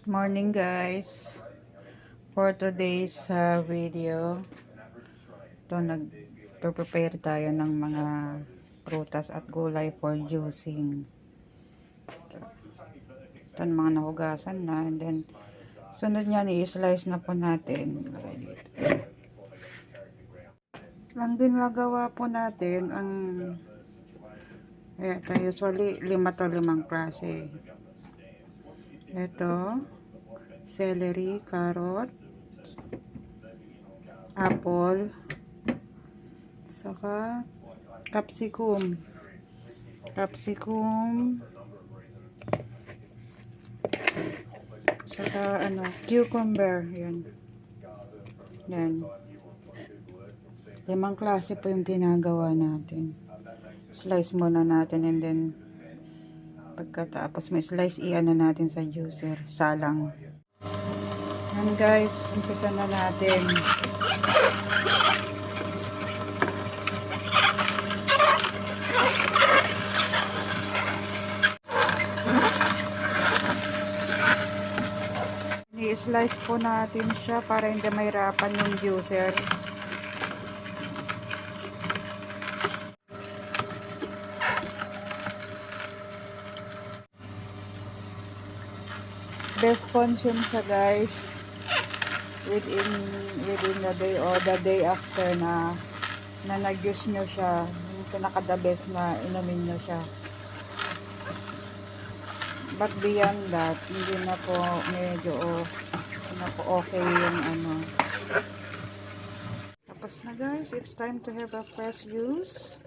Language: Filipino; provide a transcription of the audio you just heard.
Morning guys, for today's video ito nag-prepare tayo ng mga prutas at gulay for juicing. Ito ang mga nahugasan na, and then sunod niyan i-slice na po natin. Lang din magawa po natin ang usually 5 to 5 klase. Ito, celery, carrot, apple, saka capsicum, saka cucumber, yan. 5 klase po yung ginagawa natin. Slice muna natin, and then pagkatapos may slice, i-ano natin sa juicer, salang. Yan guys, umpisa na natin. I-slice po natin siya para hindi mahirapan yung juicer. Best consume siya guys within the day or the day after na nag-use nyo siya. Yung pinaka the best na inumin nyo siya. But beyond that, hindi na po medyo okay yung Tapos na guys, it's time to have a fresh juice.